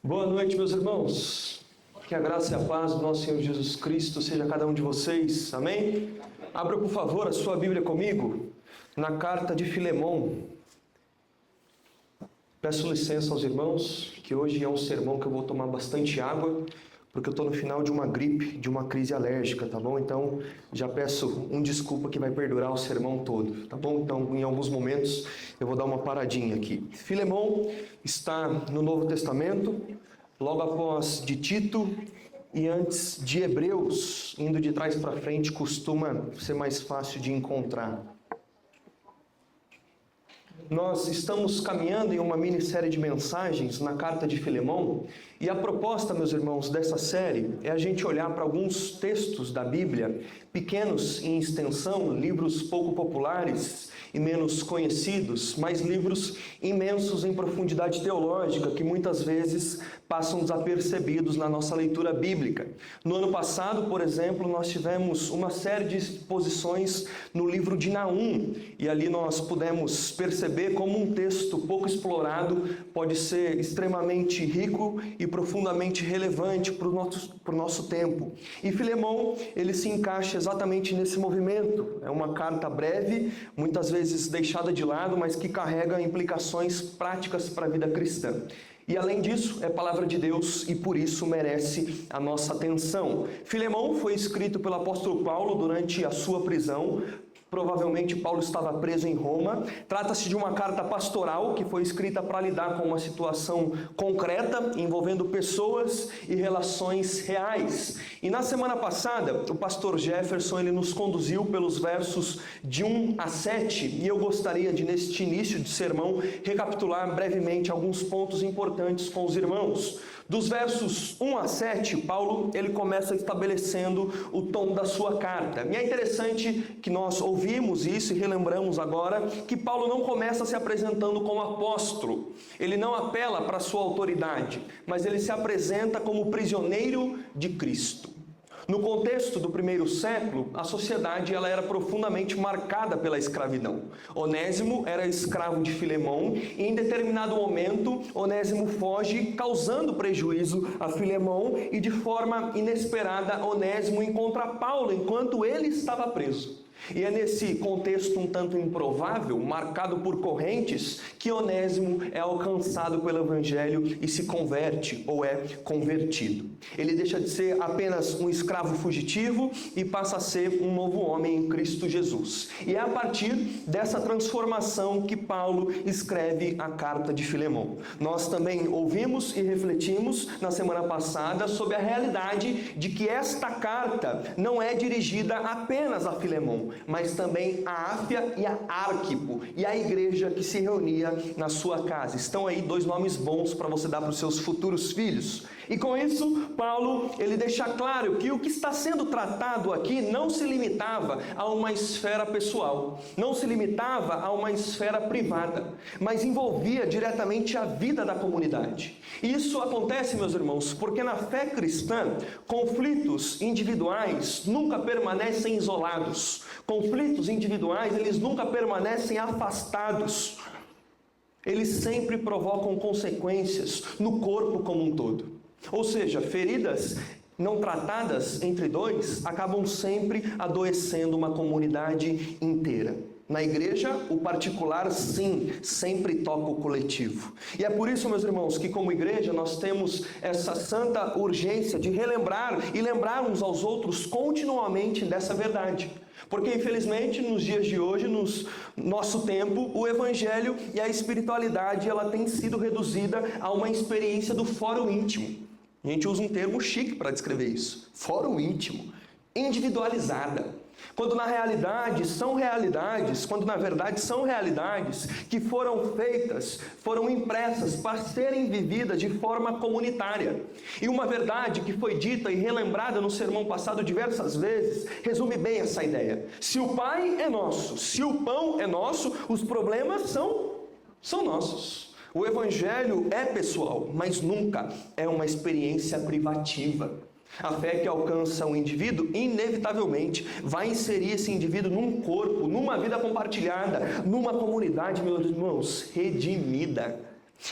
Boa noite, meus irmãos. Que a graça e a paz do nosso Senhor Jesus Cristo seja cada um de vocês. Amém? Abra, por favor, a sua Bíblia comigo na carta de Filemão. Peço licença aos irmãos, que hoje é um sermão que eu vou tomar bastante água, porque eu estou no final de uma gripe, de uma crise alérgica, tá bom? Então, já peço desculpa que vai perdurar o sermão todo, tá bom? Então, em alguns momentos, eu vou dar uma paradinha aqui. Filemão está no Novo Testamento, logo após de Tito e antes de Hebreus, indo de trás para frente, costuma ser mais fácil de encontrar. Nós estamos caminhando em uma minissérie de mensagens na carta de Filemão, e a proposta, meus irmãos, dessa série é a gente olhar para alguns textos da Bíblia, pequenos em extensão, livros pouco populares e menos conhecidos, mas livros imensos em profundidade teológica que muitas vezes passam desapercebidos na nossa leitura bíblica. No ano passado, por exemplo, nós tivemos uma série de exposições no livro de Naum, e ali nós pudemos perceber como um texto pouco explorado pode ser extremamente rico e profundamente relevante para o nosso tempo. E Filemão, ele se encaixa exatamente nesse movimento. É uma carta breve, muitas vezes deixada de lado, mas que carrega implicações práticas para a vida cristã. E além disso, é palavra de Deus e por isso merece a nossa atenção. Filemão foi escrito pelo apóstolo Paulo durante a sua prisão. Provavelmente Paulo estava preso em Roma. Trata-se de uma carta pastoral que foi escrita para lidar com uma situação concreta, envolvendo pessoas e relações reais. E na semana passada, o pastor Jefferson ele nos conduziu pelos versos de 1 a 7, e eu gostaria de, neste início de sermão, recapitular brevemente alguns pontos importantes com os irmãos. Dos versos 1 a 7, Paulo ele começa estabelecendo o tom da sua carta. E é interessante que nós ouvimos isso e relembramos agora que Paulo não começa se apresentando como apóstolo. Ele não apela para a sua autoridade, mas ele se apresenta como prisioneiro de Cristo. No contexto do primeiro século, a sociedade ela era profundamente marcada pela escravidão. Onésimo era escravo de Filemão e em determinado momento Onésimo foge, causando prejuízo a Filemão, e de forma inesperada Onésimo encontra Paulo enquanto ele estava preso. E é nesse contexto um tanto improvável, marcado por correntes, que Onésimo é alcançado pelo Evangelho e se converte ou é convertido. Ele deixa de ser apenas um escravo fugitivo e passa a ser um novo homem em Cristo Jesus. E é a partir dessa transformação que Paulo escreve a carta de Filemão. Nós também ouvimos e refletimos na semana passada sobre a realidade de que esta carta não é dirigida apenas a Filemão, mas também a Áfia e a Arquipo, e a igreja que se reunia na sua casa. Estão aí dois nomes bons para você dar para os seus futuros filhos. E com isso, Paulo, ele deixa claro que o que está sendo tratado aqui não se limitava a uma esfera pessoal, não se limitava a uma esfera privada, mas envolvia diretamente a vida da comunidade. E isso acontece, meus irmãos, porque na fé cristã, conflitos individuais nunca permanecem isolados. Conflitos individuais, eles nunca permanecem afastados. Eles sempre provocam consequências no corpo como um todo. Ou seja, feridas não tratadas entre dois acabam sempre adoecendo uma comunidade inteira. Na igreja, o particular, sim, sempre toca o coletivo. E é por isso, meus irmãos, que como igreja nós temos essa santa urgência de relembrar e lembrar uns aos outros continuamente dessa verdade. Porque, infelizmente, nos dias de hoje, no nosso tempo, o evangelho e a espiritualidade ela tem sido reduzida a uma experiência do fórum íntimo. A gente usa um termo chique para descrever isso. Fórum íntimo, individualizada. Quando na verdade são realidades que foram feitas, foram impressas para serem vividas de forma comunitária. E uma verdade que foi dita e relembrada no sermão passado diversas vezes, resume bem essa ideia. Se o Pai é nosso, se o pão é nosso, os problemas são nossos. O Evangelho é pessoal, mas nunca é uma experiência privativa. A fé que alcança um indivíduo, inevitavelmente, vai inserir esse indivíduo num corpo, numa vida compartilhada, numa comunidade, meus irmãos, redimida.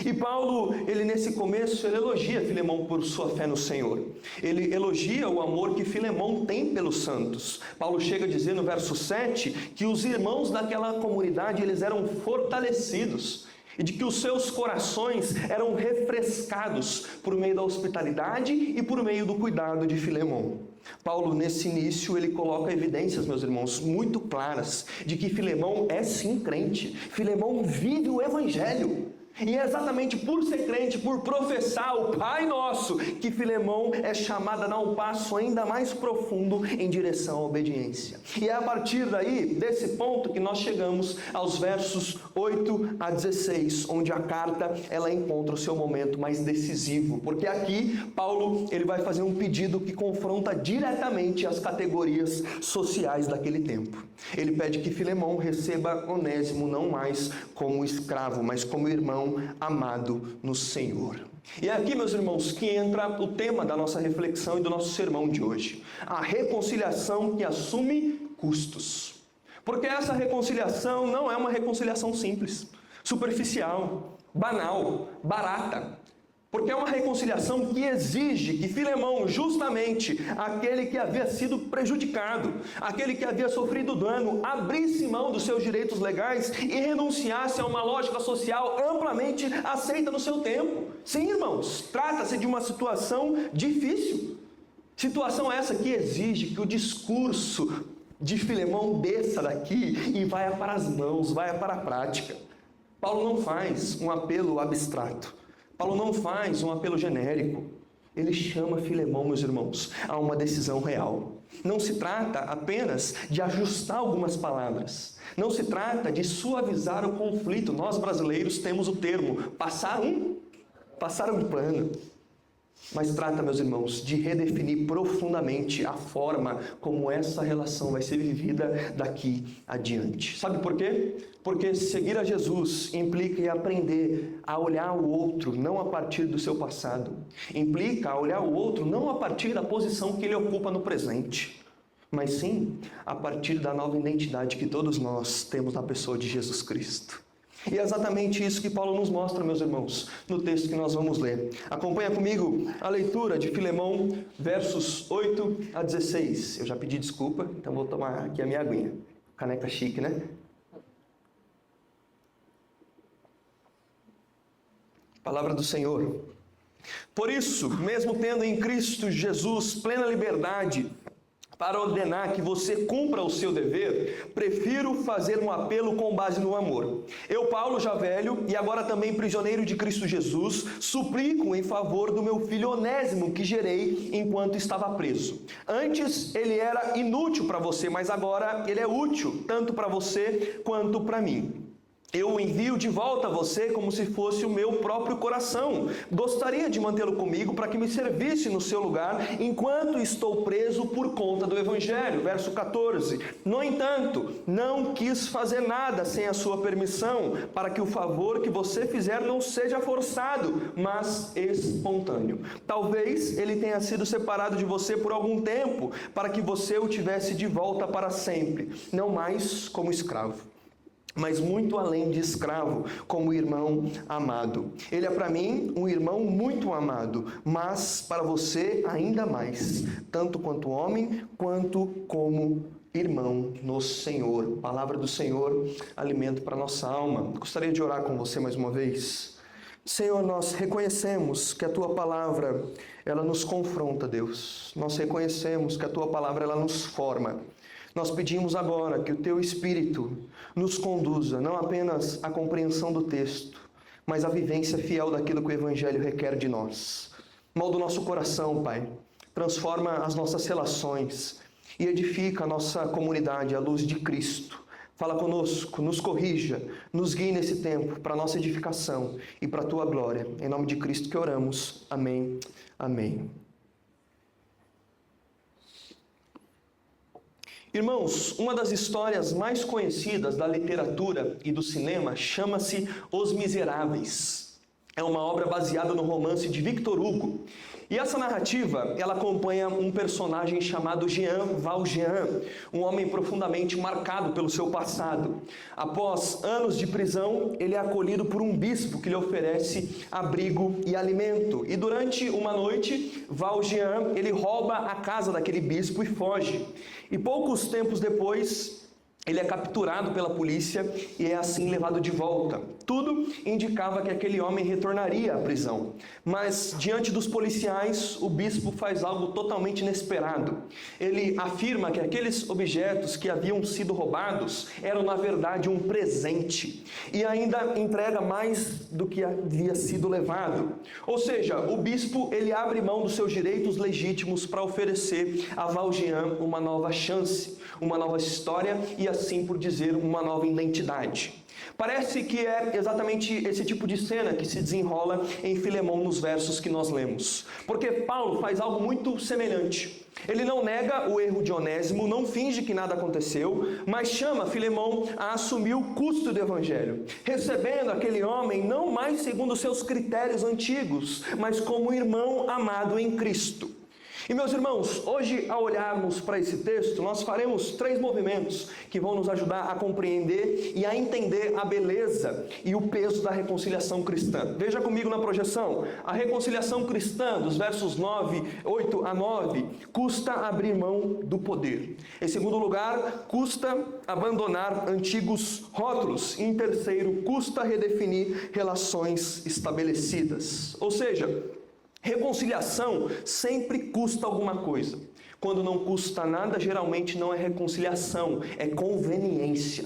E Paulo, ele nesse começo, ele elogia Filemão por sua fé no Senhor. Ele elogia o amor que Filemão tem pelos santos. Paulo chega a dizer no verso 7 que os irmãos daquela comunidade, eles eram fortalecidos e de que os seus corações eram refrescados por meio da hospitalidade e por meio do cuidado de Filemão. Paulo, nesse início, ele coloca evidências, meus irmãos, muito claras, de que Filemão é sim crente. Filemão vive o Evangelho. E é exatamente por ser crente, por professar o Pai Nosso, que Filemão é chamado a dar um passo ainda mais profundo em direção à obediência. E é a partir daí, desse ponto, que nós chegamos aos versos 8 a 16, onde a carta ela encontra o seu momento mais decisivo. Porque aqui, Paulo ele vai fazer um pedido que confronta diretamente as categorias sociais daquele tempo. Ele pede que Filemão receba Onésimo não mais como escravo, mas como irmão amado no Senhor. E é aqui, meus irmãos, que entra o tema da nossa reflexão e do nosso sermão de hoje. A reconciliação que assume custos. Porque essa reconciliação não é uma reconciliação simples, superficial, banal, barata. Porque é uma reconciliação que exige que Filemão, justamente aquele que havia sido prejudicado, aquele que havia sofrido dano, abrisse mão dos seus direitos legais e renunciasse a uma lógica social amplamente aceita no seu tempo. Sim, irmãos, trata-se de uma situação difícil. Situação essa que exige que o discurso de Filemão desça daqui e vai para as mãos, vai para a prática. Paulo não faz um apelo abstrato. Paulo não faz um apelo genérico. Ele chama Filemão, meus irmãos, a uma decisão real. Não se trata apenas de ajustar algumas palavras. Não se trata de suavizar o conflito. Nós brasileiros temos o termo passar um pano. Mas trata, meus irmãos, de redefinir profundamente a forma como essa relação vai ser vivida daqui adiante. Sabe por quê? Porque seguir a Jesus implica em aprender a olhar o outro não a partir do seu passado. Implica olhar o outro não a partir da posição que ele ocupa no presente, mas sim a partir da nova identidade que todos nós temos na pessoa de Jesus Cristo. E é exatamente isso que Paulo nos mostra, meus irmãos, no texto que nós vamos ler. Acompanha comigo a leitura de Filemão, versos 8 a 16. Eu já pedi desculpa, então vou tomar aqui a minha aguinha. Caneca chique, né? Palavra do Senhor. Por isso, mesmo tendo em Cristo Jesus plena liberdade para ordenar que você cumpra o seu dever, prefiro fazer um apelo com base no amor. Eu, Paulo, já velho e agora também prisioneiro de Cristo Jesus, suplico em favor do meu filho Onésimo, que gerei enquanto estava preso. Antes ele era inútil para você, mas agora ele é útil, tanto para você quanto para mim. Eu o envio de volta a você como se fosse o meu próprio coração. Gostaria de mantê-lo comigo para que me servisse no seu lugar enquanto estou preso por conta do Evangelho. Verso 14. No entanto, não quis fazer nada sem a sua permissão, para que o favor que você fizer não seja forçado, mas espontâneo. Talvez ele tenha sido separado de você por algum tempo, para que você o tivesse de volta para sempre, não mais como escravo, mas muito além de escravo, como irmão amado. Ele é para mim um irmão muito amado, mas para você ainda mais, tanto quanto homem, quanto como irmão no Senhor. Palavra do Senhor, alimento para nossa alma. Gostaria de orar com você mais uma vez. Senhor, nós reconhecemos que a Tua Palavra, ela nos confronta, Deus. Nós reconhecemos que a Tua Palavra, ela nos forma. Nós pedimos agora que o Teu Espírito nos conduza, não apenas à compreensão do texto, mas à vivência fiel daquilo que o Evangelho requer de nós. Molda o nosso coração, Pai. Transforma as nossas relações e edifica a nossa comunidade à luz de Cristo. Fala conosco, nos corrija, nos guie nesse tempo para a nossa edificação e para a Tua glória. Em nome de Cristo que oramos. Amém. Amém. Irmãos, uma das histórias mais conhecidas da literatura e do cinema chama-se Os Miseráveis. É uma obra baseada no romance de Victor Hugo. E essa narrativa, ela acompanha um personagem chamado Jean Valjean, um homem profundamente marcado pelo seu passado. Após anos de prisão, ele é acolhido por um bispo que lhe oferece abrigo e alimento. E durante uma noite, Valjean, ele rouba a casa daquele bispo e foge. E poucos tempos depois, ele é capturado pela polícia e é assim levado de volta. Tudo indicava que aquele homem retornaria à prisão. Mas, diante dos policiais, o bispo faz algo totalmente inesperado. Ele afirma que aqueles objetos que haviam sido roubados eram, na verdade, um presente. E ainda entrega mais do que havia sido levado. Ou seja, o bispo, ele abre mão dos seus direitos legítimos para oferecer a Valjean uma nova chance, uma nova história e, assim por dizer, uma nova identidade. Parece que é exatamente esse tipo de cena que se desenrola em Filemão nos versos que nós lemos. Porque Paulo faz algo muito semelhante. Ele não nega o erro de Onésimo, não finge que nada aconteceu, mas chama Filemão a assumir o custo do evangelho, recebendo aquele homem não mais segundo os seus critérios antigos, mas como irmão amado em Cristo. E meus irmãos, hoje ao olharmos para esse texto, nós faremos 3 movimentos que vão nos ajudar a compreender e a entender a beleza e o peso da reconciliação cristã. Veja comigo na projeção, a reconciliação cristã, dos versos 8 a 9, custa abrir mão do poder. Em segundo lugar, custa abandonar antigos rótulos. E em terceiro, custa redefinir relações estabelecidas. Ou seja, reconciliação sempre custa alguma coisa. Quando não custa nada, geralmente não é reconciliação, é conveniência.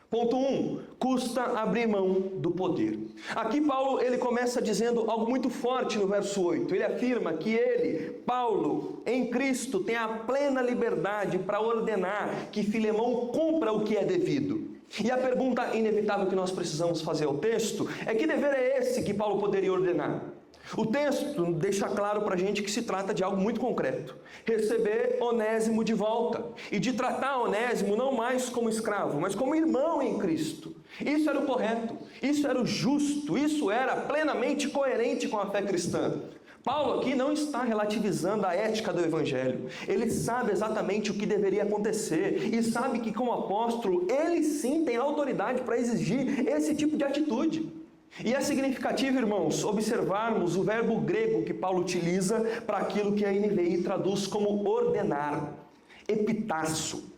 Ponto 1, custa abrir mão do poder. Aqui Paulo, ele começa dizendo algo muito forte no verso 8. Ele afirma que ele, Paulo, em Cristo, tem a plena liberdade para ordenar que Filemão cumpra o que é devido. E a pergunta inevitável que nós precisamos fazer ao texto é: que dever é esse que Paulo poderia ordenar? O texto deixa claro para a gente que se trata de algo muito concreto. Receber Onésimo de volta. E de tratar Onésimo não mais como escravo, mas como irmão em Cristo. Isso era o correto, isso era o justo, isso era plenamente coerente com a fé cristã. Paulo aqui não está relativizando a ética do Evangelho. Ele sabe exatamente o que deveria acontecer e sabe que, como apóstolo, ele sim tem autoridade para exigir esse tipo de atitude. E é significativo, irmãos, observarmos o verbo grego que Paulo utiliza para aquilo que a NVI traduz como ordenar, epitasso.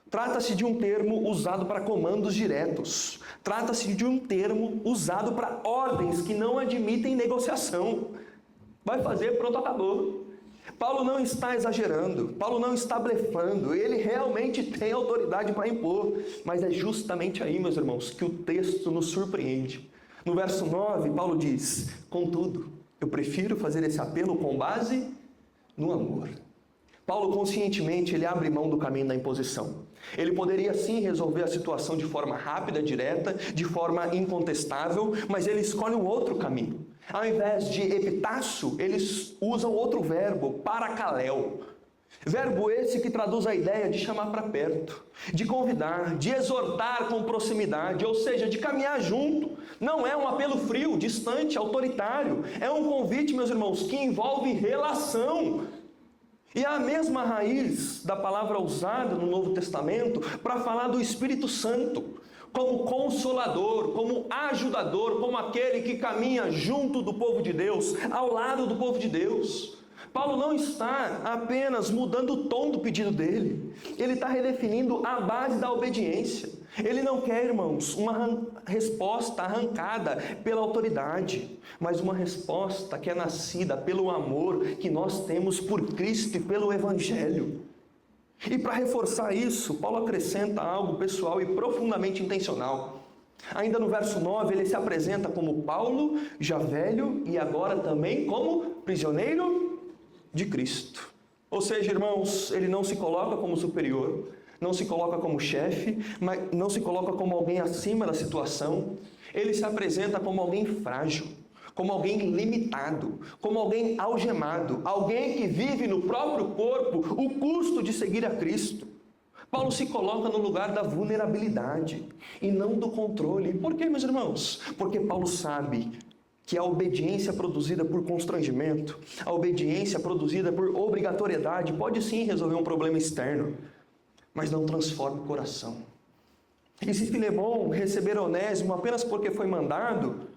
Trata-se de um termo usado para comandos diretos. Trata-se de um termo usado para ordens que não admitem negociação. Vai fazer, pronto, acabou. Paulo não está exagerando, Paulo não está blefando, ele realmente tem autoridade para impor. Mas é justamente aí, meus irmãos, que o texto nos surpreende. No verso 9, Paulo diz: contudo, eu prefiro fazer esse apelo com base no amor. Paulo conscientemente, ele abre mão do caminho da imposição. Ele poderia sim resolver a situação de forma rápida, direta, de forma incontestável, mas ele escolhe um outro caminho. Ao invés de epitasso, eles usam outro verbo, paracaléu. Verbo esse que traduz a ideia de chamar para perto, de convidar, de exortar com proximidade, ou seja, de caminhar junto. Não é um apelo frio, distante, autoritário. É um convite, meus irmãos, que envolve relação. E é a mesma raiz da palavra usada no Novo Testamento para falar do Espírito Santo, como consolador, como ajudador, como aquele que caminha junto do povo de Deus, ao lado do povo de Deus. Paulo não está apenas mudando o tom do pedido dele, ele está redefinindo a base da obediência. Ele não quer, irmãos, uma resposta arrancada pela autoridade, mas uma resposta que é nascida pelo amor que nós temos por Cristo e pelo Evangelho. E para reforçar isso, Paulo acrescenta algo pessoal e profundamente intencional. Ainda no verso 9, ele se apresenta como Paulo, já velho, e agora também como prisioneiro de Cristo. Ou seja, irmãos, ele não se coloca como superior, não se coloca como chefe, mas não se coloca como alguém acima da situação. Ele se apresenta como alguém frágil, como alguém limitado, como alguém algemado, alguém que vive no próprio corpo o custo de seguir a Cristo. Paulo se coloca no lugar da vulnerabilidade e não do controle. Por quê, meus irmãos? Porque Paulo sabe que a obediência produzida por constrangimento, a obediência produzida por obrigatoriedade, pode sim resolver um problema externo, mas não transforma o coração. E se Filemão receber Onésimo apenas porque foi mandado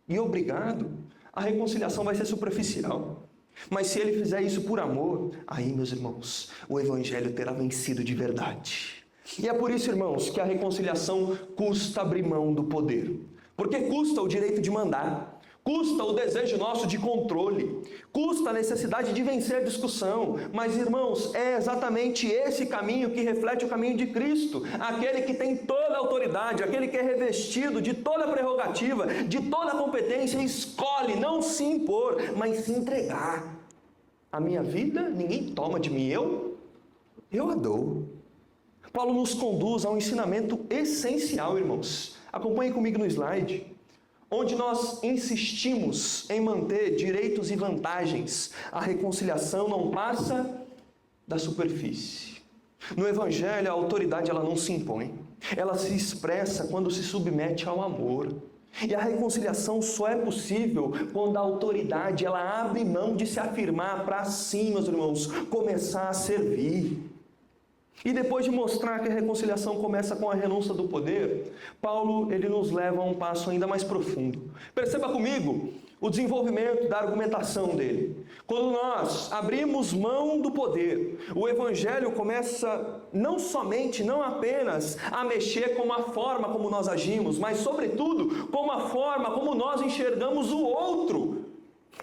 e obrigado, a reconciliação vai ser superficial. Mas se ele fizer isso por amor, aí, meus irmãos, o Evangelho terá vencido de verdade. E é por isso, irmãos, que a reconciliação custa abrir mão do poder. Porque custa o direito de mandar. Custa o desejo nosso de controle, custa a necessidade de vencer a discussão, mas, irmãos, é exatamente esse caminho que reflete o caminho de Cristo, aquele que tem toda a autoridade, aquele que é revestido de toda a prerrogativa, de toda a competência, escolhe não se impor, mas se entregar. A minha vida ninguém toma de mim, eu a dou. Paulo nos conduz a um ensinamento essencial, irmãos. Acompanhem comigo no slide. Onde nós insistimos em manter direitos e vantagens, a reconciliação não passa da superfície. No Evangelho, a autoridade ela não se impõe, ela se expressa quando se submete ao amor. E a reconciliação só é possível quando a autoridade ela abre mão de se afirmar para assim, meus irmãos, começar a servir. E depois de mostrar que a reconciliação começa com a renúncia do poder, Paulo ele nos leva a um passo ainda mais profundo. Perceba comigo o desenvolvimento da argumentação dele. Quando nós abrimos mão do poder, o Evangelho começa não apenas a mexer com a forma como nós agimos, mas sobretudo com a forma como nós enxergamos o outro.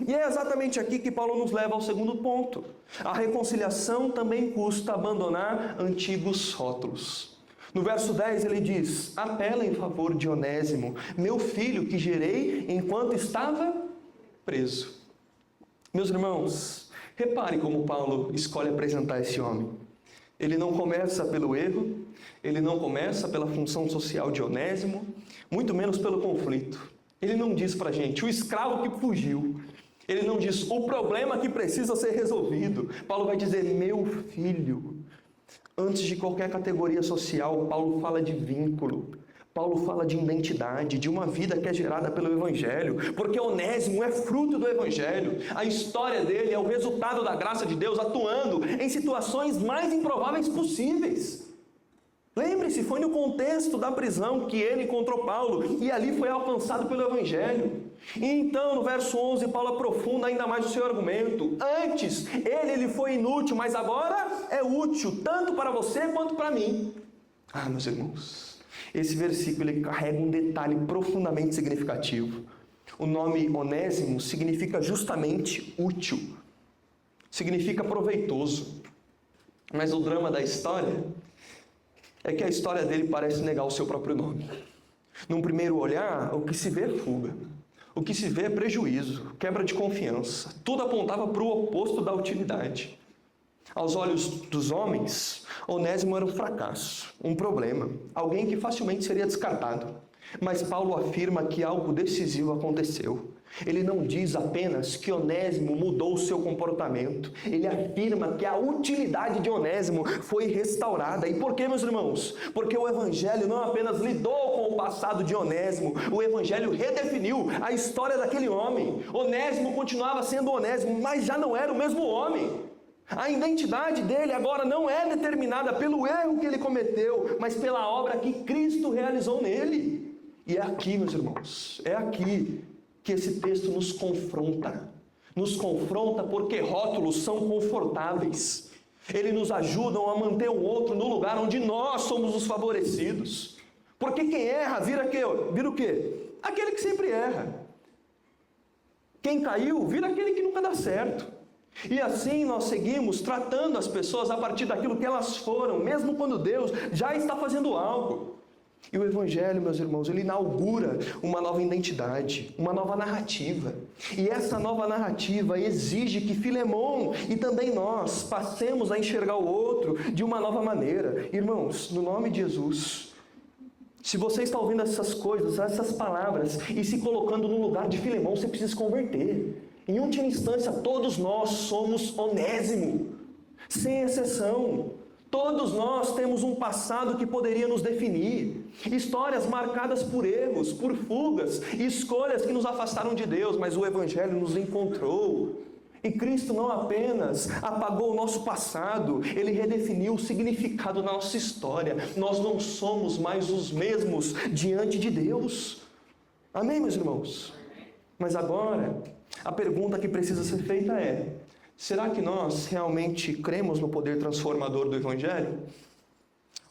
E é exatamente aqui que Paulo nos leva ao segundo ponto. A reconciliação também custa abandonar antigos rótulos. No verso 10 ele diz: apela em favor de Onésimo, meu filho que gerei enquanto estava preso. Meus irmãos, reparem como Paulo escolhe apresentar esse homem. Ele não começa pelo erro, ele não começa pela função social de Onésimo, muito menos pelo conflito. Ele não diz pra gente, o escravo que fugiu. Ele não diz, o problema que precisa ser resolvido. Paulo vai dizer, meu filho. Antes de qualquer categoria social, Paulo fala de vínculo. Paulo fala de identidade, de uma vida que é gerada pelo Evangelho. Porque Onésimo é fruto do Evangelho. A história dele é o resultado da graça de Deus atuando em situações mais improváveis possíveis. Lembre-se, foi no contexto da prisão que ele encontrou Paulo e ali foi alcançado pelo Evangelho. E então, no verso 11, Paulo aprofunda ainda mais o seu argumento. Antes, ele foi inútil, mas agora é útil, tanto para você quanto para mim. Ah, meus irmãos, esse versículo ele carrega um detalhe profundamente significativo. O nome Onésimo significa justamente útil, significa proveitoso. Mas o drama da história é que a história dele parece negar o seu próprio nome. Num primeiro olhar, o que se vê é fuga. O que se vê é prejuízo, quebra de confiança. Tudo apontava para o oposto da utilidade. Aos olhos dos homens, Onésimo era um fracasso, um problema, alguém que facilmente seria descartado. Mas Paulo afirma que algo decisivo aconteceu. Ele não diz apenas que Onésimo mudou o seu comportamento. Ele afirma que a utilidade de Onésimo foi restaurada. E por quê, meus irmãos? Porque o Evangelho não apenas lidou com o passado de Onésimo, o Evangelho redefiniu a história daquele homem. Onésimo continuava sendo Onésimo, mas já não era o mesmo homem. A identidade dele agora não é determinada pelo erro que ele cometeu, mas pela obra que Cristo realizou nele. E é aqui, meus irmãos, é aqui que esse texto nos confronta. Nos confronta porque rótulos são confortáveis. Eles nos ajudam a manter o outro no lugar onde nós somos os favorecidos. Porque quem erra vira o quê? Aquele que sempre erra. Quem caiu vira aquele que nunca dá certo. E assim nós seguimos tratando as pessoas a partir daquilo que elas foram, mesmo quando Deus já está fazendo algo. E o Evangelho, meus irmãos, ele inaugura uma nova identidade, uma nova narrativa. E essa nova narrativa exige que Filemão e também nós passemos a enxergar o outro de uma nova maneira. Irmãos, no nome de Jesus, se você está ouvindo essas coisas, essas palavras, e se colocando no lugar de Filemão, você precisa se converter. Em última instância, todos nós somos Onésimo, sem exceção. Todos nós temos um passado que poderia nos definir. Histórias marcadas por erros, por fugas, escolhas que nos afastaram de Deus, mas o Evangelho nos encontrou. E Cristo não apenas apagou o nosso passado, Ele redefiniu o significado da nossa história. Nós não somos mais os mesmos diante de Deus. Amém, meus irmãos? Mas agora, a pergunta que precisa ser feita é: será que nós realmente cremos no poder transformador do Evangelho?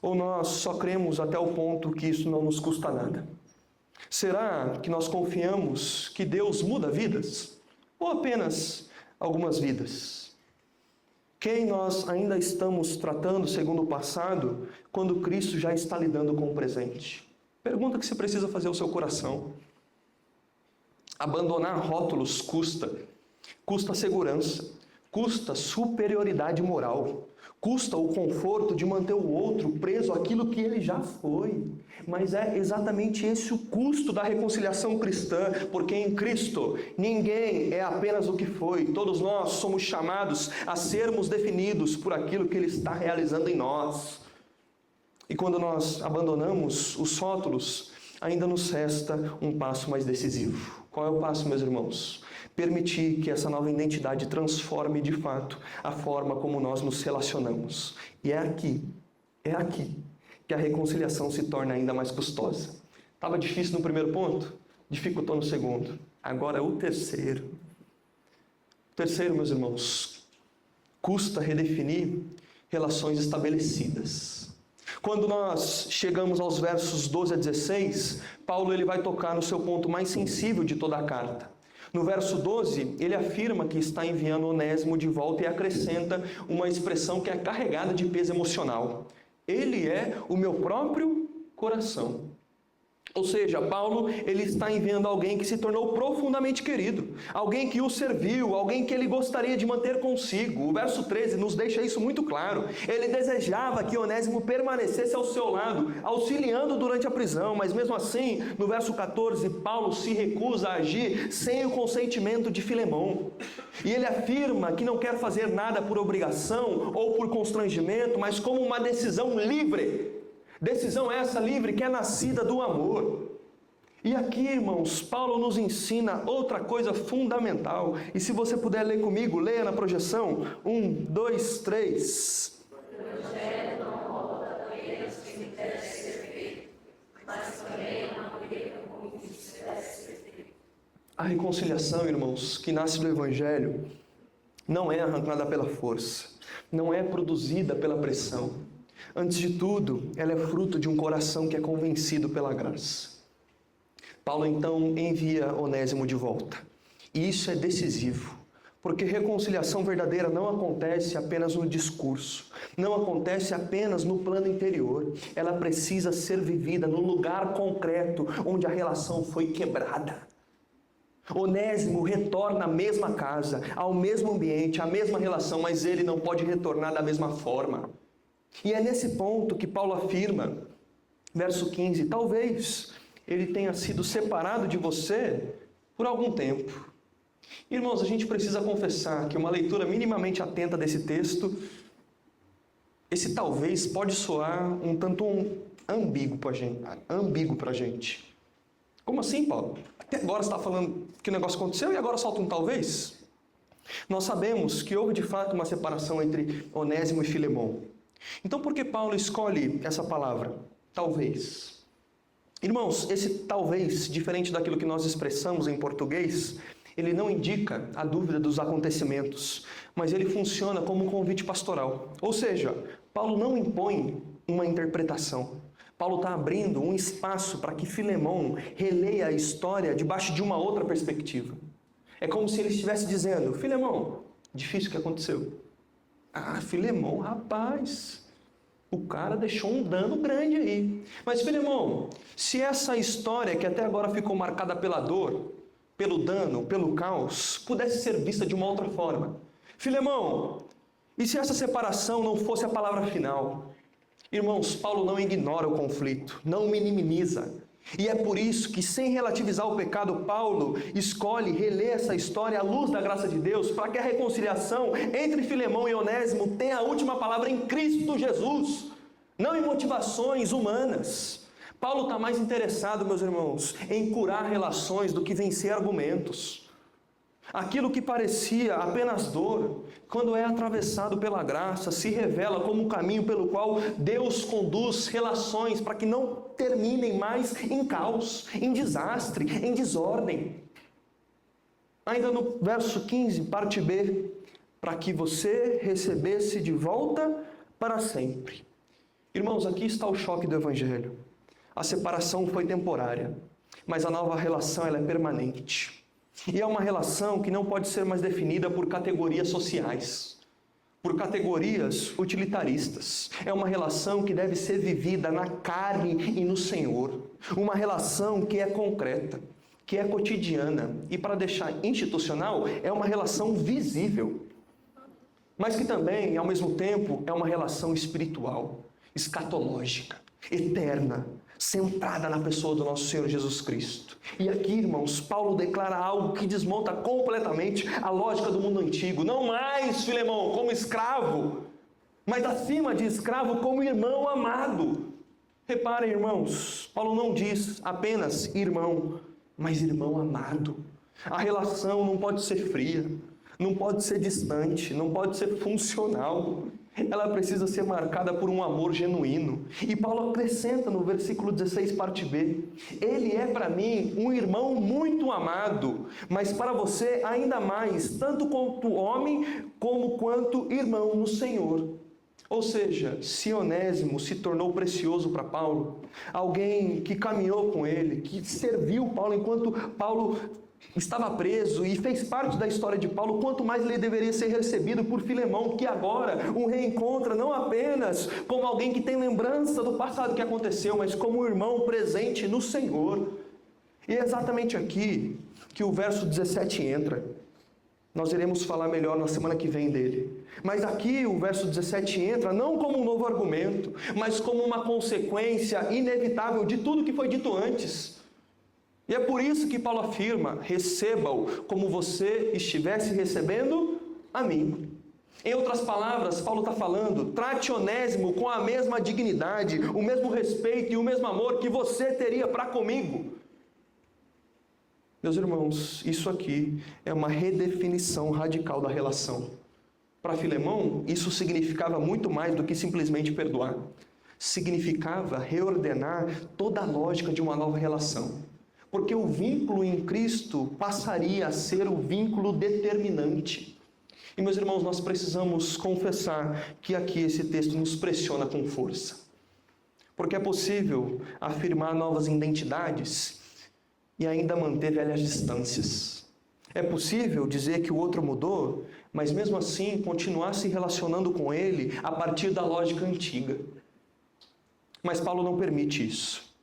Ou nós só cremos até o ponto que isso não nos custa nada? Será que nós confiamos que Deus muda vidas? Ou apenas algumas vidas? Quem nós ainda estamos tratando segundo o passado, quando Cristo já está lidando com o presente? Pergunta que você precisa fazer ao seu coração. Abandonar rótulos custa segurança, custa superioridade moral, custa o conforto de manter o outro preso àquilo que ele já foi. Mas é exatamente esse o custo da reconciliação cristã, porque em Cristo ninguém é apenas o que foi. Todos nós somos chamados a sermos definidos por aquilo que Ele está realizando em nós. E quando nós abandonamos os rótulos, ainda nos resta um passo mais decisivo. Qual é o passo, meus irmãos? Permitir que essa nova identidade transforme de fato a forma como nós nos relacionamos. E é aqui que a reconciliação se torna ainda mais custosa. Estava difícil no primeiro ponto? Dificultou no segundo. Agora o terceiro. O terceiro, meus irmãos, custa redefinir relações estabelecidas. Quando nós chegamos aos versos 12 a 16, Paulo ele vai tocar no seu ponto mais sensível de toda a carta. No verso 12, ele afirma que está enviando Onésimo de volta e acrescenta uma expressão que é carregada de peso emocional. Ele é o meu próprio coração. Ou seja, Paulo ele está enviando alguém que se tornou profundamente querido, alguém que o serviu, alguém que ele gostaria de manter consigo. O verso 13 nos deixa isso muito claro. Ele desejava que Onésimo permanecesse ao seu lado, auxiliando durante a prisão, mas mesmo assim, no verso 14, Paulo se recusa a agir sem o consentimento de Filemão. E ele afirma que não quer fazer nada por obrigação ou por constrangimento, mas como uma decisão livre. Decisão essa livre que é nascida do amor. E aqui, irmãos, Paulo nos ensina outra coisa fundamental. E se você puder ler comigo, leia na projeção. 1, 2, 3. O Evangelho não volta a aqueles que me deve ser feito, mas também não aquele como que se deve ser feito. A reconciliação, irmãos, que nasce do Evangelho, não é arrancada pela força, não é produzida pela pressão. Antes de tudo, ela é fruto de um coração que é convencido pela graça. Paulo então envia Onésimo de volta. E isso é decisivo, porque reconciliação verdadeira não acontece apenas no discurso, não acontece apenas no plano interior. Ela precisa ser vivida no lugar concreto onde a relação foi quebrada. Onésimo retorna à mesma casa, ao mesmo ambiente, à mesma relação, mas ele não pode retornar da mesma forma. E é nesse ponto que Paulo afirma, verso 15, talvez ele tenha sido separado de você por algum tempo. Irmãos, a gente precisa confessar que uma leitura minimamente atenta desse texto, esse talvez pode soar um tanto ambíguo para a gente. Como assim, Paulo? Até agora você está falando que o negócio aconteceu e agora solta um talvez? Nós sabemos que houve de fato uma separação entre Onésimo e Filemão. Então, por que Paulo escolhe essa palavra? Talvez. Irmãos, esse talvez, diferente daquilo que nós expressamos em português, ele não indica a dúvida dos acontecimentos, mas ele funciona como um convite pastoral. Ou seja, Paulo não impõe uma interpretação. Paulo está abrindo um espaço para que Filemão releia a história debaixo de uma outra perspectiva. É como se ele estivesse dizendo, Filemão, difícil o que aconteceu. Ah, Filemão, rapaz, o cara deixou um dano grande aí. Mas Filemão, se essa história que até agora ficou marcada pela dor, pelo dano, pelo caos, pudesse ser vista de uma outra forma. Filemão, e se essa separação não fosse a palavra final? Irmãos, Paulo não ignora o conflito, não minimiza. E é por isso que, sem relativizar o pecado, Paulo escolhe reler essa história à luz da graça de Deus, para que a reconciliação entre Filemão e Onésimo tenha a última palavra em Cristo Jesus, não em motivações humanas. Paulo está mais interessado, meus irmãos, em curar relações do que vencer argumentos. Aquilo que parecia apenas dor, quando é atravessado pela graça, se revela como um caminho pelo qual Deus conduz relações para que não terminem mais em caos, em desastre, em desordem. Ainda no verso 15, parte B, para que você recebesse de volta para sempre. Irmãos, aqui está o choque do Evangelho. A separação foi temporária, mas a nova relação ela é permanente. E é uma relação que não pode ser mais definida por categorias sociais, por categorias utilitaristas. É uma relação que deve ser vivida na carne e no Senhor. Uma relação que é concreta, que é cotidiana. E para deixar institucional, é uma relação visível. Mas que também, ao mesmo tempo, é uma relação espiritual, escatológica, eterna, centrada na pessoa do nosso Senhor Jesus Cristo. E aqui, irmãos, Paulo declara algo que desmonta completamente a lógica do mundo antigo. Não mais, Filemão, como escravo, mas acima de escravo, como irmão amado. Reparem, irmãos, Paulo não diz apenas irmão, mas irmão amado. A relação não pode ser fria, não pode ser distante, não pode ser funcional. Ela precisa ser marcada por um amor genuíno. E Paulo acrescenta no versículo 16, parte B: ele é para mim um irmão muito amado, mas para você ainda mais, tanto quanto homem, como quanto irmão no Senhor. Ou seja, se Onésimo se tornou precioso para Paulo, alguém que caminhou com ele, que serviu Paulo enquanto Paulo estava preso e fez parte da história de Paulo, quanto mais ele deveria ser recebido por Filemão, que agora o reencontra não apenas como alguém que tem lembrança do passado que aconteceu, mas como um irmão presente no Senhor. E é exatamente aqui que o verso 17 entra. Nós iremos falar melhor na semana que vem dele. Mas aqui o verso 17 entra não como um novo argumento, mas como uma consequência inevitável de tudo que foi dito antes. E é por isso que Paulo afirma: receba-o como você estivesse recebendo a mim. Em outras palavras, Paulo está falando: trate Onésimo com a mesma dignidade, o mesmo respeito e o mesmo amor que você teria para comigo. Meus irmãos, isso aqui é uma redefinição radical da relação. Para Filemão, isso significava muito mais do que simplesmente perdoar. Significava reordenar toda a lógica de uma nova relação. Porque o vínculo em Cristo passaria a ser o vínculo determinante. E, meus irmãos, nós precisamos confessar que aqui esse texto nos pressiona com força. Porque é possível afirmar novas identidades e ainda manter velhas distâncias. É possível dizer que o outro mudou, mas mesmo assim continuar se relacionando com ele a partir da lógica antiga. Mas Paulo não permite isso.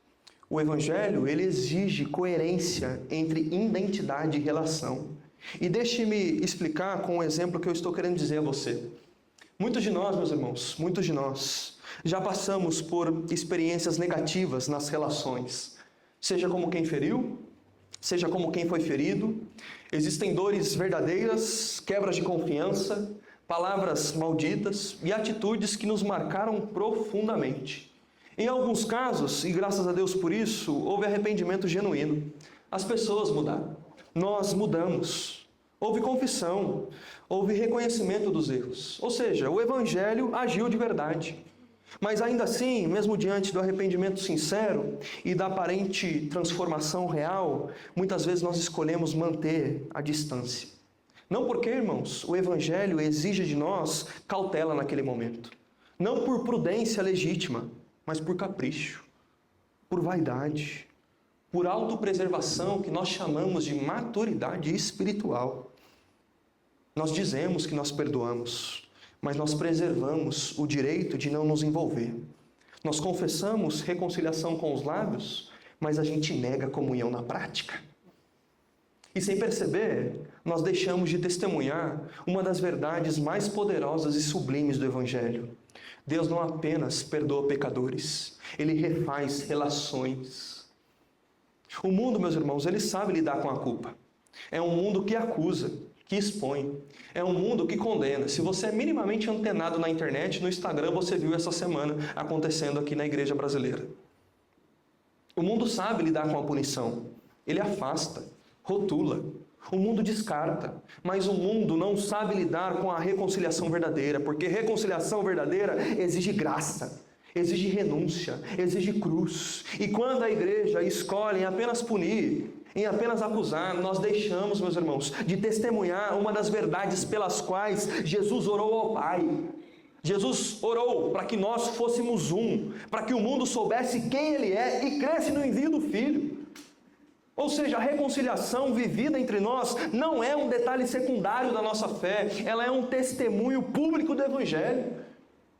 O Evangelho, ele exige coerência entre identidade e relação. E deixe-me explicar com um exemplo que eu estou querendo dizer a você. Muitos de nós, meus irmãos, muitos de nós, já passamos por experiências negativas nas relações. Seja como quem feriu, seja como quem foi ferido. Existem dores verdadeiras, quebras de confiança, palavras malditas e atitudes que nos marcaram profundamente. Em alguns casos, e graças a Deus por isso, houve arrependimento genuíno. As pessoas mudaram. Nós mudamos. Houve confissão. Houve reconhecimento dos erros. Ou seja, o Evangelho agiu de verdade. Mas ainda assim, mesmo diante do arrependimento sincero e da aparente transformação real, muitas vezes nós escolhemos manter a distância. Não porque, irmãos, o Evangelho exige de nós cautela naquele momento. Não por prudência legítima, mas por capricho, por vaidade, por autopreservação que nós chamamos de maturidade espiritual. Nós dizemos que nós perdoamos, mas nós preservamos o direito de não nos envolver. Nós confessamos reconciliação com os lábios, mas a gente nega a comunhão na prática. E sem perceber, nós deixamos de testemunhar uma das verdades mais poderosas e sublimes do Evangelho. Deus não apenas perdoa pecadores, Ele refaz relações. O mundo, meus irmãos, ele sabe lidar com a culpa. É um mundo que acusa, que expõe. É um mundo que condena. Se você é minimamente antenado na internet, no Instagram, você viu essa semana acontecendo aqui na igreja brasileira. O mundo sabe lidar com a punição. Ele afasta, rotula. O mundo descarta, mas o mundo não sabe lidar com a reconciliação verdadeira, porque reconciliação verdadeira exige graça, exige renúncia, exige cruz. E quando a igreja escolhe em apenas punir, em apenas acusar, nós deixamos, meus irmãos, de testemunhar uma das verdades pelas quais Jesus orou ao Pai. Jesus orou para que nós fôssemos um, para que o mundo soubesse quem Ele é e cresce no envio do Filho. Ou seja, a reconciliação vivida entre nós não é um detalhe secundário da nossa fé, ela é um testemunho público do Evangelho.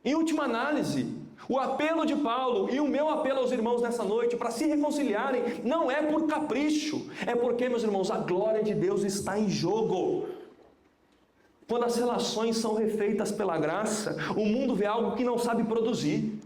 Em última análise, o apelo de Paulo e o meu apelo aos irmãos nessa noite para se reconciliarem não é por capricho, é porque, meus irmãos, a glória de Deus está em jogo. Quando as relações são refeitas pela graça, o mundo vê algo que não sabe produzir.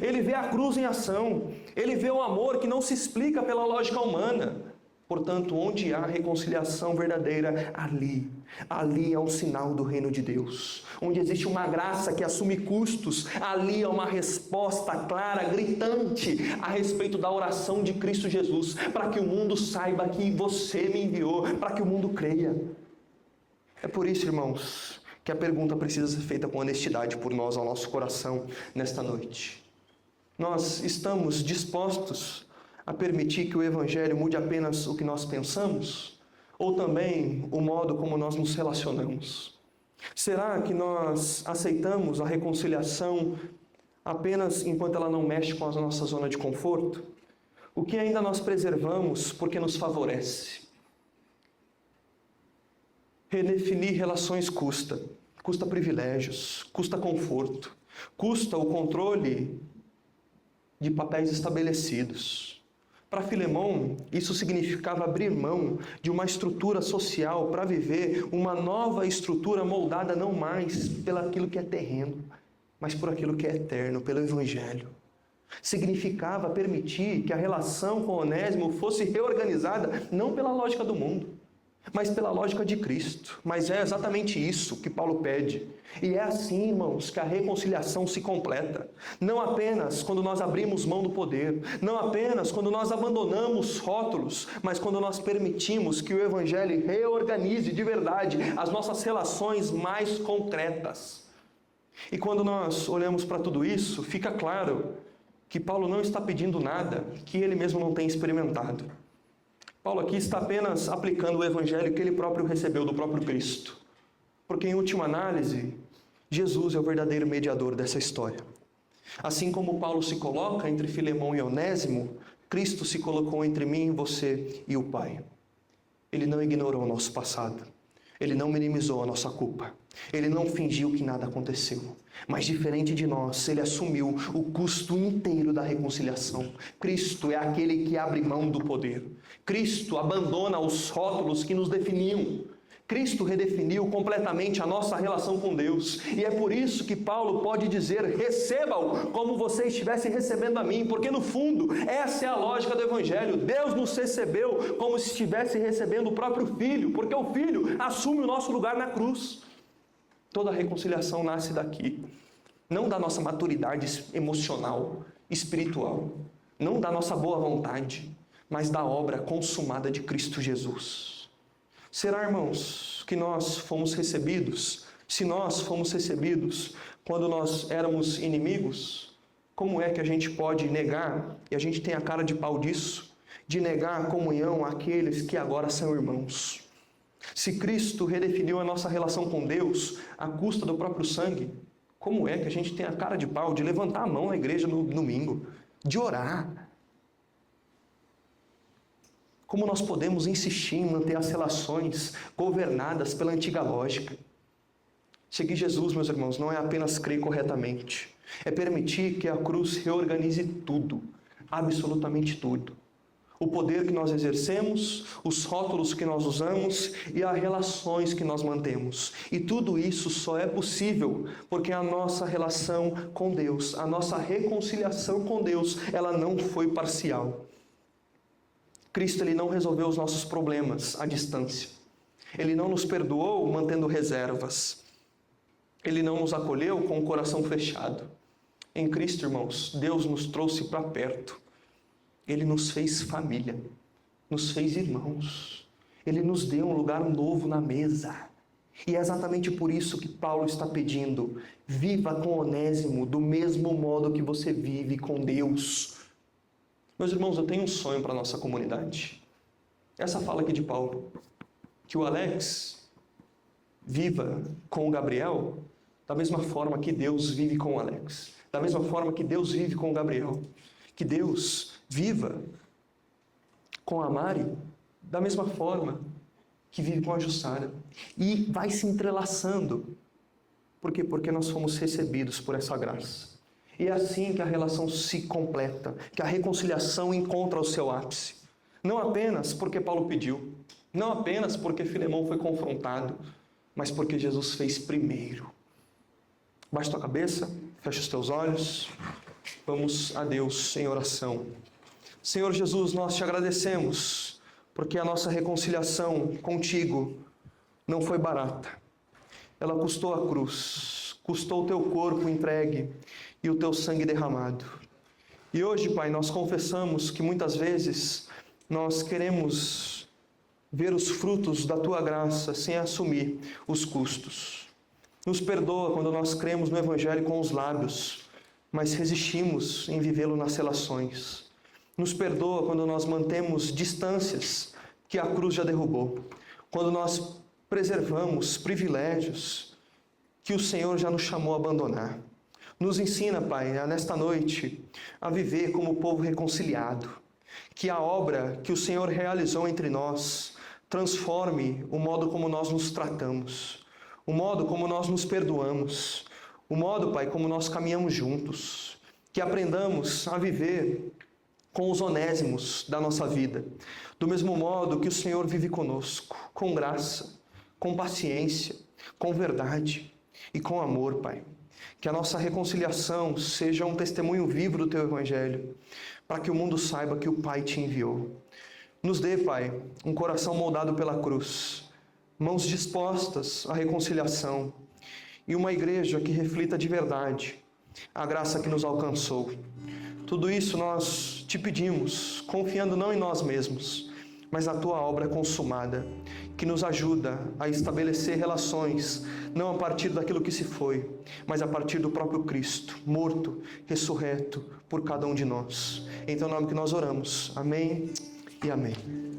Ele vê a cruz em ação, ele vê o amor que não se explica pela lógica humana. Portanto, onde há reconciliação verdadeira, ali é um sinal do reino de Deus. Onde existe uma graça que assume custos, ali é uma resposta clara, gritante, a respeito da oração de Cristo Jesus, para que o mundo saiba que você me enviou, para que o mundo creia. É por isso, irmãos, que a pergunta precisa ser feita com honestidade por nós ao nosso coração nesta noite. Nós estamos dispostos a permitir que o Evangelho mude apenas o que nós pensamos? Ou também o modo como nós nos relacionamos? Será que nós aceitamos a reconciliação apenas enquanto ela não mexe com a nossa zona de conforto? O que ainda nós preservamos porque nos favorece? Redefinir relações custa privilégios, custa conforto, custa o controle de papéis estabelecidos. Para Filemão, isso significava abrir mão de uma estrutura social para viver uma nova estrutura moldada não mais pelo aquilo que é terreno, mas por aquilo que é eterno, pelo Evangelho. Significava permitir que a relação com Onésimo fosse reorganizada não pela lógica do mundo, mas pela lógica de Cristo. Mas é exatamente isso que Paulo pede. E é assim, irmãos, que a reconciliação se completa. Não apenas quando nós abrimos mão do poder, não apenas quando nós abandonamos rótulos, mas quando nós permitimos que o Evangelho reorganize de verdade as nossas relações mais concretas. E quando nós olhamos para tudo isso, fica claro que Paulo não está pedindo nada que ele mesmo não tenha experimentado. Paulo aqui está apenas aplicando o Evangelho que ele próprio recebeu do próprio Cristo. Porque, em última análise, Jesus é o verdadeiro mediador dessa história. Assim como Paulo se coloca entre Filemão e Onésimo, Cristo se colocou entre mim, você e o Pai. Ele não ignorou o nosso passado. Ele não minimizou a nossa culpa. Ele não fingiu que nada aconteceu. Mas, diferente de nós, ele assumiu o custo inteiro da reconciliação. Cristo é aquele que abre mão do poder. Cristo abandona os rótulos que nos definiam. Cristo redefiniu completamente a nossa relação com Deus. E é por isso que Paulo pode dizer: receba-o como você estivesse recebendo a mim. Porque no fundo, essa é a lógica do Evangelho. Deus nos recebeu como se estivesse recebendo o próprio Filho. Porque o Filho assume o nosso lugar na cruz. Toda a reconciliação nasce daqui. Não da nossa maturidade emocional, espiritual. Não da nossa boa vontade, mas da obra consumada de Cristo Jesus. Será, irmãos, que nós fomos recebidos? Se nós fomos recebidos quando nós éramos inimigos, como é que a gente pode negar, e a gente tem a cara de pau disso, de negar a comunhão àqueles que agora são irmãos? Se Cristo redefiniu a nossa relação com Deus à custa do próprio sangue, como é que a gente tem a cara de pau de levantar a mão na igreja no domingo, de orar? Como nós podemos insistir em manter as relações governadas pela antiga lógica? Seguir Jesus, meus irmãos, não é apenas crer corretamente. É permitir que a cruz reorganize tudo, absolutamente tudo. O poder que nós exercemos, os rótulos que nós usamos e as relações que nós mantemos. E tudo isso só é possível porque a nossa relação com Deus, a nossa reconciliação com Deus, ela não foi parcial. Cristo, Ele não resolveu os nossos problemas à distância. Ele não nos perdoou mantendo reservas. Ele não nos acolheu com o coração fechado. Em Cristo, irmãos, Deus nos trouxe para perto. Ele nos fez família, nos fez irmãos. Ele nos deu um lugar novo na mesa. E é exatamente por isso que Paulo está pedindo: viva com Onésimo do mesmo modo que você vive com Deus. Meus irmãos, eu tenho um sonho para a nossa comunidade. Essa fala aqui de Paulo, que o Alex viva com o Gabriel da mesma forma que Deus vive com o Alex, da mesma forma que Deus vive com o Gabriel, que Deus viva com a Mari da mesma forma que vive com a Jussara, e vai se entrelaçando. Por quê? Porque nós fomos recebidos por essa graça. E é assim que a relação se completa, que a reconciliação encontra o seu ápice. Não apenas porque Paulo pediu, não apenas porque Filemão foi confrontado, mas porque Jesus fez primeiro. Baixa tua cabeça, fecha os teus olhos, vamos a Deus em oração. Senhor Jesus, nós te agradecemos, porque a nossa reconciliação contigo não foi barata. Ela custou a cruz, custou o teu corpo entregue e o teu sangue derramado. E hoje, Pai, nós confessamos que muitas vezes nós queremos ver os frutos da tua graça sem assumir os custos. Nos perdoa quando nós cremos no Evangelho com os lábios, mas resistimos em vivê-lo nas relações. Nos perdoa quando nós mantemos distâncias que a cruz já derrubou. Quando nós preservamos privilégios que o Senhor já nos chamou a abandonar. Nos ensina, Pai, nesta noite, a viver como povo reconciliado. Que a obra que o Senhor realizou entre nós transforme o modo como nós nos tratamos, o modo como nós nos perdoamos, o modo, Pai, como nós caminhamos juntos. Que aprendamos a viver com os onésimos da nossa vida, do mesmo modo que o Senhor vive conosco, com graça, com paciência, com verdade e com amor, Pai. Que a nossa reconciliação seja um testemunho vivo do Teu Evangelho, para que o mundo saiba que o Pai te enviou. Nos dê, Pai, um coração moldado pela cruz, mãos dispostas à reconciliação e uma igreja que reflita de verdade a graça que nos alcançou. Tudo isso nós te pedimos, confiando não em nós mesmos, mas na Tua obra consumada, que nos ajuda a estabelecer relações, não a partir daquilo que se foi, mas a partir do próprio Cristo, morto, ressurreto por cada um de nós. Em Teu nome que nós oramos. Amém e amém.